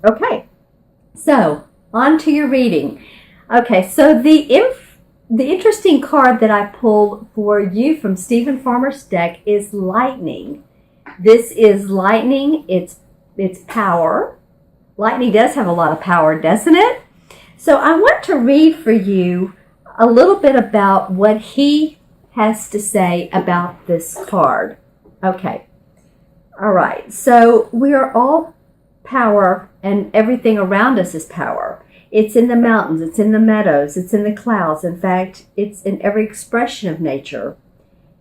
Okay, so on to your reading. Okay, so the interesting card that I pulled for you from Stephen Farmer's deck is Lightning. This is lightning. It's power. Lightning does have a lot of power, doesn't it? So I want to read for you a little bit about what he has to say about this card. Okay. All right. So we are all power, and everything around us is power. It's in the mountains, it's in the meadows, it's in the clouds. In fact, it's in every expression of nature.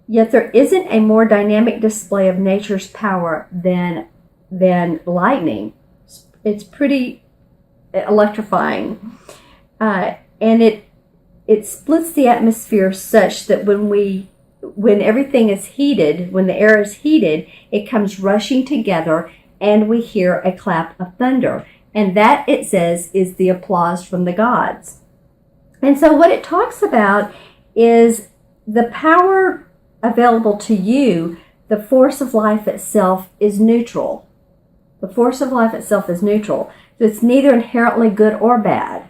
Yet there isn't a more dynamic display of nature's power than lightning. It's pretty electrifying, and it splits the atmosphere such that when everything is heated, when the air is heated, it comes rushing together, and we hear a clap of thunder. And that, it says, is the applause from the gods. And so what it talks about is the power available to you. The force of life itself is neutral. The force of life itself is neutral. So it's neither inherently good or bad.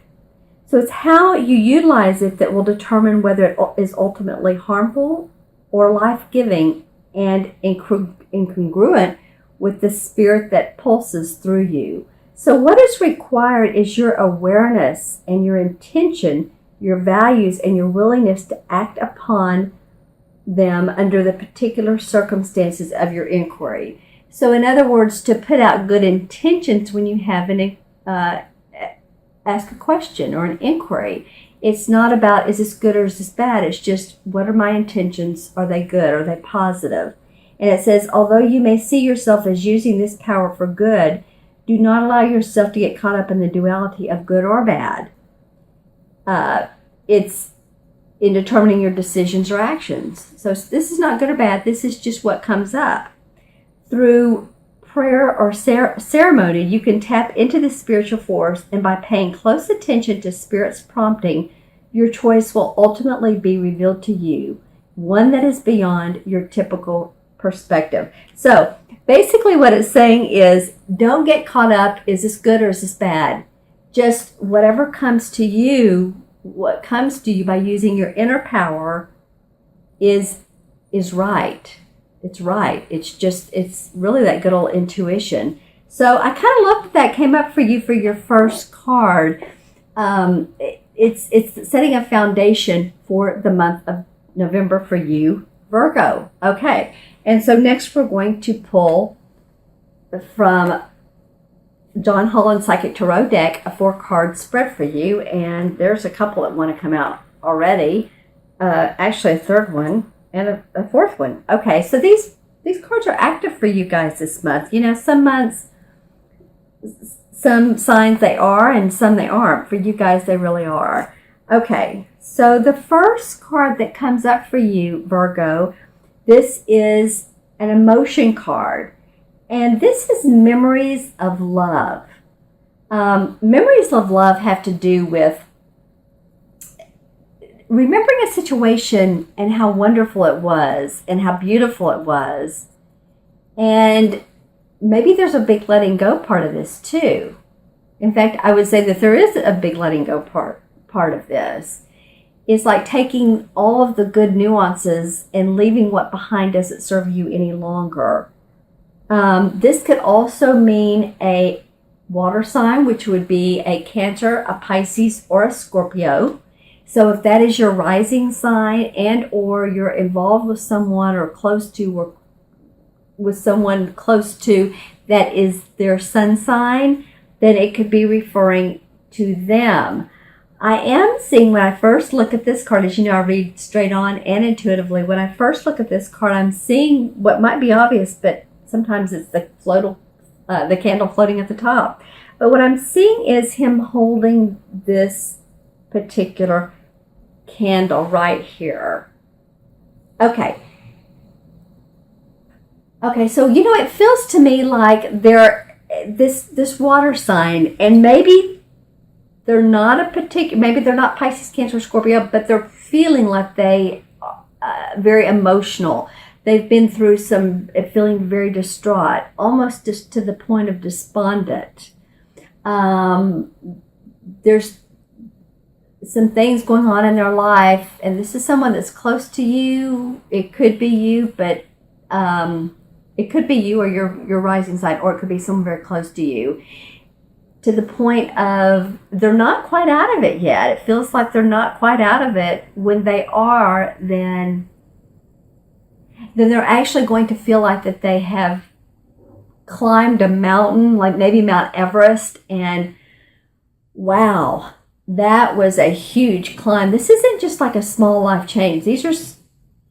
So it's how you utilize it that will determine whether it is ultimately harmful or life-giving and incongruent with the spirit that pulses through you. So what is required is your awareness and your intention, your values, and your willingness to act upon them under the particular circumstances of your inquiry. So in other words, to put out good intentions when you have ask a question or an inquiry. It's not about, is this good or is this bad? It's just, what are my intentions? Are they good? Are they positive? And it says, although you may see yourself as using this power for good, do not allow yourself to get caught up in the duality of good or bad. It's in determining your decisions or actions. So this is not good or bad. This is just what comes up. Through prayer or ceremony, you can tap into the spiritual force, and by paying close attention to Spirit's prompting, your choice will ultimately be revealed to you, one that is beyond your typical perspective. So basically what it's saying is, don't get caught up, is this good or is this bad? Just whatever comes to you, what comes to you by using your inner power is right. It's right. It's really that good old intuition. So I kind of looked at that, came up for you for your first card. It's setting a foundation for the month of November for you, Virgo. Okay. And so next we're going to pull from John Holland Psychic Tarot deck a 4-card spread for you. And there's a couple that want to come out already. Actually a third one and a fourth one. Okay, so these cards are active for you guys this month. You know, some months, some signs they are and some they aren't. For you guys, they really are. Okay, so the first card that comes up for you, Virgo, this is an emotion card. And this is memories of love. Memories of love have to do with remembering a situation and how wonderful it was and how beautiful it was. And maybe there's a big letting go part of this too. In fact, I would say that there is a big letting go part of this. It's like taking all of the good nuances and leaving what behind doesn't serve you any longer. This could also mean a water sign, which would be a Cancer, a Pisces, or a Scorpio. So if that is your rising sign, and or you're involved with someone or close to, or with someone close to that is their sun sign, then it could be referring to them. I am seeing, when I first look at this card, as you know, I read straight on and intuitively. When I first look at this card, I'm seeing what might be obvious, but sometimes it's the candle floating at the top. But what I'm seeing is him holding this particular candle right here. Okay, so you know, it feels to me like this water sign, and maybe they're not maybe they're not Pisces, Cancer, Scorpio, but they're feeling like they very emotional. They've been through some, feeling very distraught, almost just to the point of despondent. There's some things going on in their life, and this is someone that's close to you. It could be you, but it could be you or your rising sign, or it could be someone very close to you, to the point of they're not quite out of it yet. It feels like they're not quite out of it. When they are, then they're actually going to feel like that they have climbed a mountain, like maybe Mount Everest, and wow, that was a huge climb. This isn't just like a small life change. These are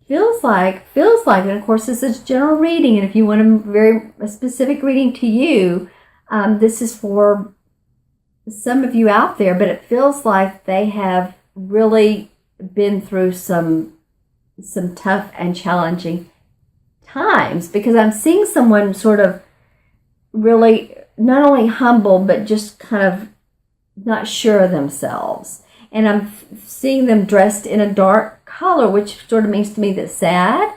feels like, and of course this is general reading, and if you want a specific reading to you, this is for some of you out there, but it feels like they have really been through some tough and challenging times, because I'm seeing someone sort of really not only humble, but just kind of not sure of themselves. And I'm seeing them dressed in a dark color, which sort of means to me that sad.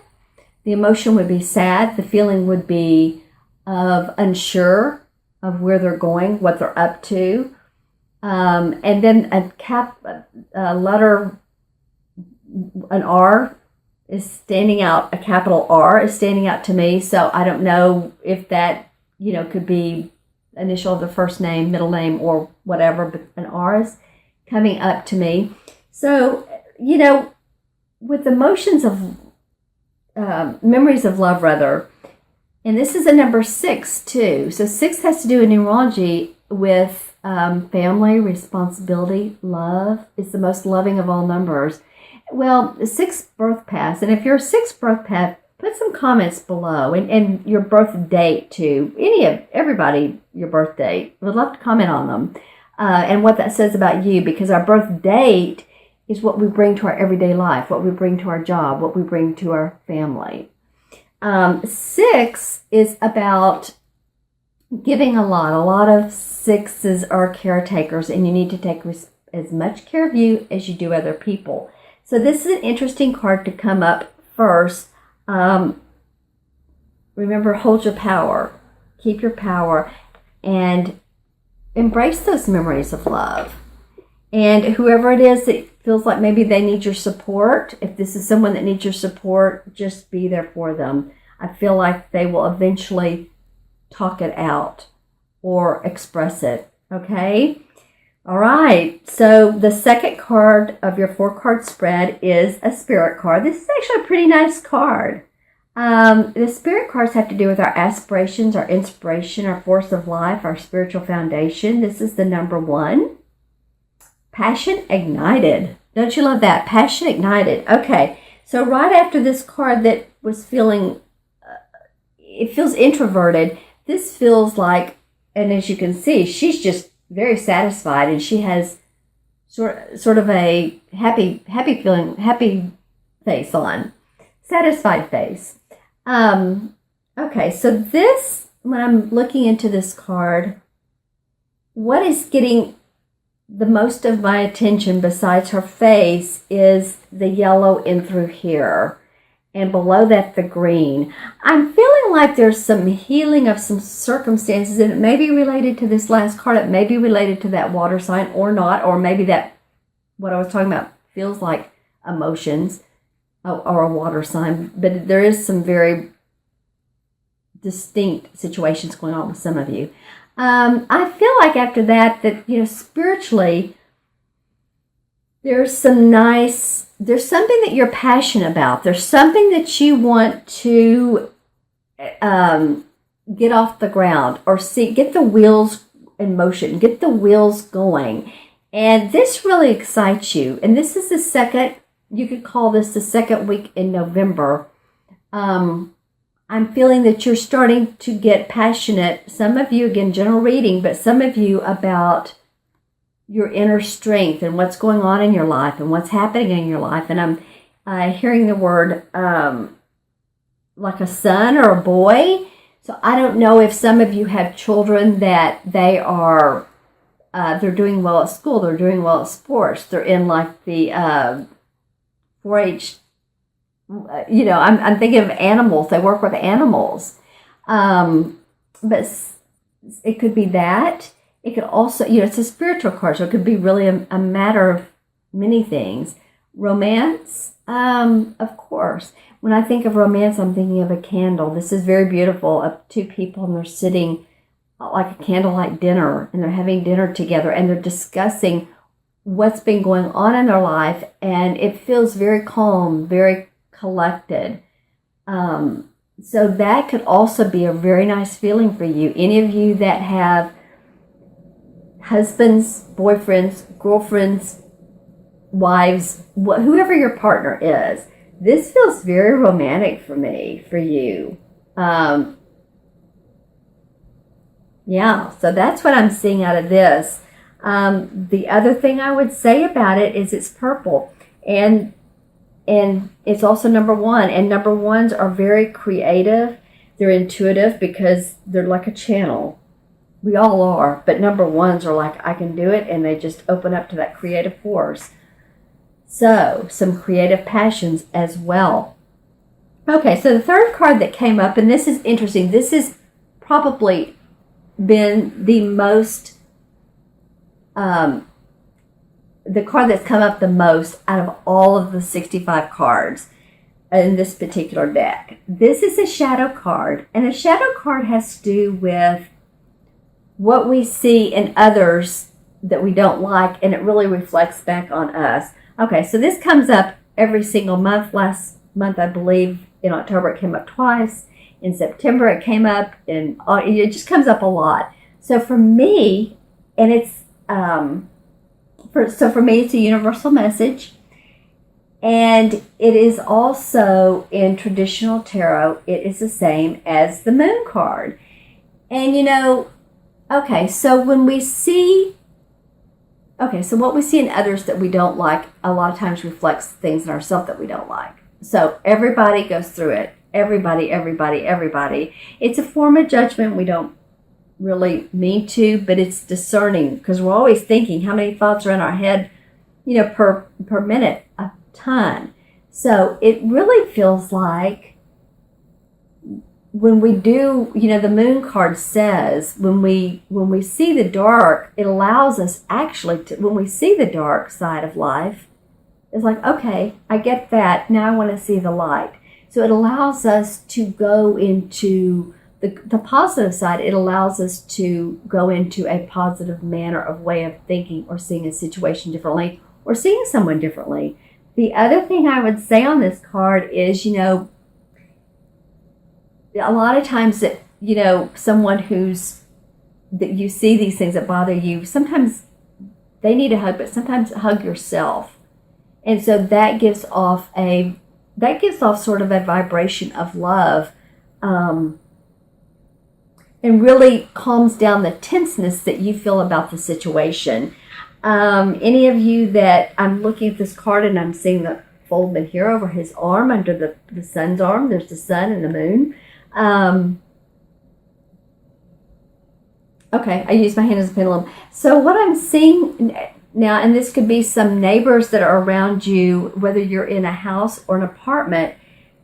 The emotion would be sad. The feeling would be of unsure of where they're going, what they're up to. And then a letter, an R is standing out, a capital R is standing out to me. So I don't know if that, could be initial of the first name, middle name, or whatever, but an R is coming up to me. So, with emotions of, memories of love, rather, and this is a number 6 too. So 6 has to do in numerology with family, responsibility, love. It's the most loving of all numbers. Well, the 6th birth path, and if you're a 6th birth path, put some comments below, and your birth date too. Everybody, your birth date. Would love to comment on them and what that says about you, because our birth date is what we bring to our everyday life, what we bring to our job, what we bring to our family. 6 is about giving a lot. A lot of 6s are caretakers, and you need to take as much care of you as you do other people. So this is an interesting card to come up first. Remember, hold your power, keep your power, and embrace those memories of love. And whoever it is that feels like maybe they need your support, if this is someone that needs your support, just be there for them. I feel like they will eventually talk it out or express it. Okay? All right. So the second card of your 4-card spread is a spirit card. This is actually a pretty nice card. The spirit cards have to do with our aspirations, our inspiration, our force of life, our spiritual foundation. This is the number 1. Passion ignited. Don't you love that? Passion ignited. Okay. So right after this card that was feeling, it feels introverted. This feels like, and as you can see, she's just very satisfied, and she has sort of a happy feeling, happy face on, satisfied face. Okay, so this, when I'm looking into this card, what is getting the most of my attention besides her face is the yellow in through here, and below that the green. I'm feeling like there's some healing of some circumstances, and it may be related to this last card. It may be related to that water sign or not, or maybe that, what I was talking about, feels like emotions or a water sign. But there is some very distinct situations going on with some of you. I feel like after that, spiritually, there's something that you're passionate about. There's something that you want to get off the ground, or get the wheels in motion, get the wheels going. And this really excites you. And this is the second, you could call this the second week in November. I'm feeling that you're starting to get passionate, some of you, again, general reading, but some of you about your inner strength and what's going on in your life and what's happening in your life. And I'm hearing the word like a son or a boy. So I don't know if some of you have children that they are, they're doing well at school, they're doing well at sports, they're in like the 4-H, I'm thinking of animals, they work with animals. But it could be that. It could also, it's a spiritual card, so it could be really a matter of many things. Romance, of course. When I think of romance, I'm thinking of a candle. This is very beautiful, of two people, and they're sitting like a candlelight dinner, and they're having dinner together, and they're discussing what's been going on in their life, and it feels very calm, very collected. So that could also be a very nice feeling for you. Any of you that have husbands, boyfriends, girlfriends, wives, whoever your partner is, this feels very romantic for me, for you. Yeah, so that's what I'm seeing out of this. The other thing I would say about it is it's purple, and it's also number one. And number ones are very creative. They're intuitive because they're like a channel. We all are, but number ones are like, I can do it, and they just open up to that creative force. So, some creative passions as well. Okay, so the third card that came up, and this is interesting. This has probably been the most, the card that's come up the most out of all of the 65 cards in this particular deck. This is a shadow card, and a shadow card has to do with what we see in others that we don't like, and it really reflects back on us. Okay, so this comes up every single month. Last month, I believe, in October, it came up twice. In September, it came up, and it just comes up a lot. So for me, and it's, for me, it's a universal message. And it is also, in traditional tarot, it is the same as the moon card. And okay, so when we see, so what we see in others that we don't like, a lot of times reflects things in ourselves that we don't like. So everybody goes through it. Everybody. It's a form of judgment. We don't really mean to, but it's discerning, because we're always thinking how many thoughts are in our head, per minute, a ton. So it really feels like when we do, the moon card says, when we see the dark, it allows us actually to, when we see the dark side of life, it's like, okay, I get that. Now I want to see the light. So it allows us to go into the positive side. It allows us to go into a positive manner of way of thinking, or seeing a situation differently, or seeing someone differently. The other thing I would say on this card is, a lot of times that, someone that you see these things that bother you, sometimes they need a hug, but sometimes hug yourself. And so that gives off sort of a vibration of love, and really calms down the tenseness that you feel about the situation. Any of you that, I'm looking at this card and I'm seeing the foldman here over his arm, under the sun's arm, there's the sun and the moon. Okay, I use my hand as a pendulum. So what I'm seeing now, and this could be some neighbors that are around you, whether you're in a house or an apartment,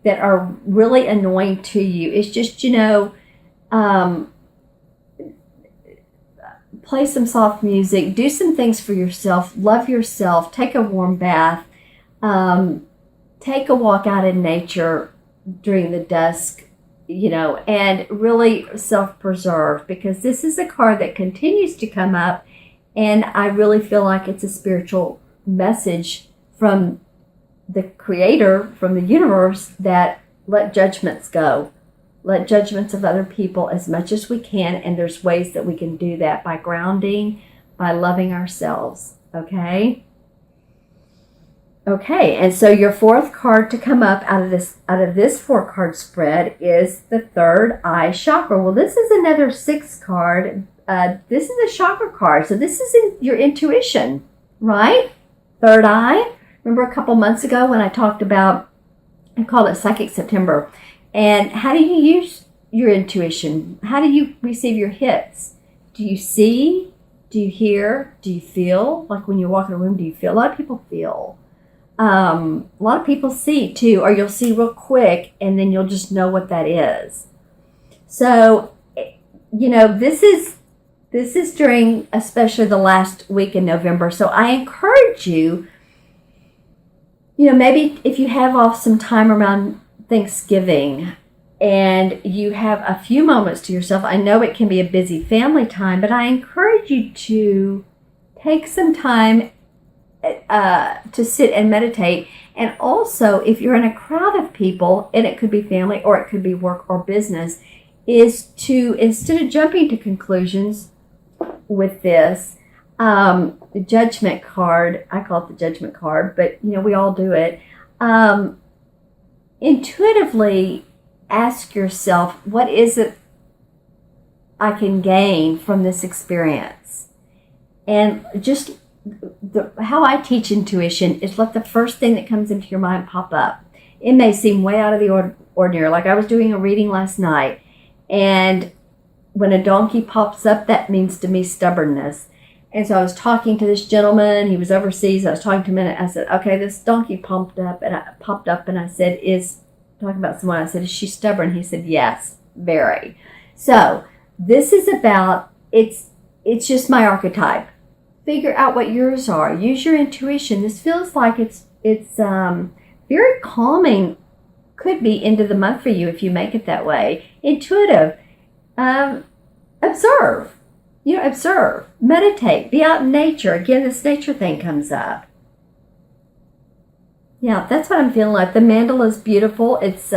that are really annoying to you. It's just, play some soft music, do some things for yourself, love yourself, take a warm bath, take a walk out in nature during the dusk, and really self-preserve, because this is a card that continues to come up, and I really feel like it's a spiritual message from the Creator, from the universe, that let judgments go. Let judgments of other people as much as we can, and there's ways that we can do that by grounding, by loving ourselves, okay? Okay, and so your fourth card to come up out of this 4-card spread is the third eye chakra. Well, this is another 6 card. This is a chakra card, so this is your intuition, right? Third eye. Remember a couple months ago when I talked about, I called it Psychic September. And how do you use your intuition? How do you receive your hits? Do you see? Do you hear? Do you feel? Like when you walk in a room, do you feel? A lot of people feel. A lot of people see too, or you'll see real quick, and then you'll just know what that is. So, this This is during especially the last week in November. So I encourage you, maybe if you have off some time around Thanksgiving and you have a few moments to yourself, I know it can be a busy family time, but I encourage you to take some time to sit and meditate. And also, if you're in a crowd of people, and it could be family or it could be work or business, is to, instead of jumping to conclusions with this, the judgment card, I call it the judgment card, but we all do it. Intuitively ask yourself, what is it I can gain from this experience? And just how I teach intuition is let the first thing that comes into your mind pop up. It may seem way out of the ordinary. Like I was doing a reading last night, and when a donkey pops up, that means to me stubbornness. And so I was talking to this gentleman. He was overseas. I was talking to him, and I said, okay, this donkey popped up, and I said, talking about someone, I said, is she stubborn? He said, yes, very. So this is about, it's just my archetype. Figure out what yours are. Use your intuition. This feels like it's very calming. Could be end of the month for you if you make it that way. Intuitive. Observe. Observe. Meditate. Be out in nature. Again, this nature thing comes up. Yeah, that's what I'm feeling like. The mandala is beautiful. It's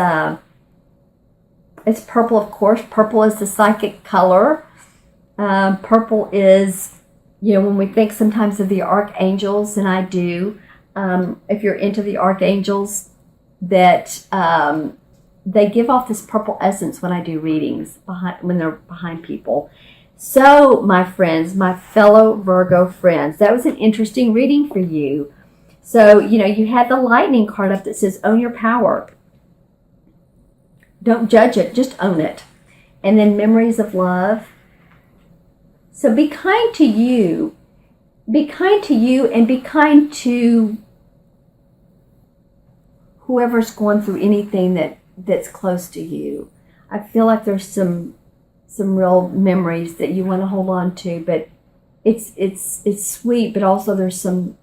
purple, of course. Purple is the psychic color. Purple is, when we think sometimes of the archangels, and I do, if you're into the archangels, that they give off this purple essence when I do readings, when they're behind people. So, my friends, my fellow Virgo friends, that was an interesting reading for you. So, you had the lightning card up that says, own your power. Don't judge it, just own it. And then memories of love. So be kind to you. Be kind to you, and be kind to whoever's going through anything that's close to you. I feel like there's some real memories that you want to hold on to, but it's sweet, but also there's some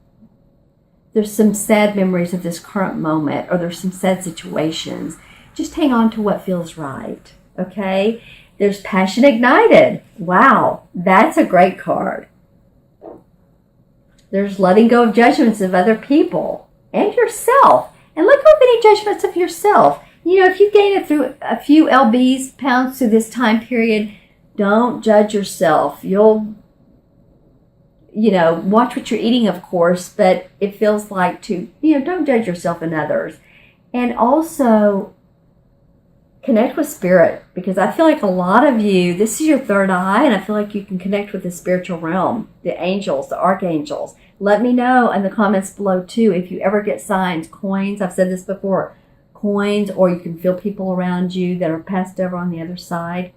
sad memories of this current moment, or there's some sad situations. Just hang on to what feels right, okay? There's Passion Ignited. Wow, that's a great card. There's letting go of judgments of other people and yourself. And let go of any judgments of yourself. If you gain it through a few pounds through this time period, don't judge yourself. You'll, watch what you're eating, of course, but it feels like don't judge yourself and others. And also, connect with spirit, because I feel like a lot of you, this is your third eye, and I feel like you can connect with the spiritual realm, the angels, the archangels. Let me know in the comments below too if you ever get signs, coins. I've said this before, coins, or you can feel people around you that are passed over on the other side.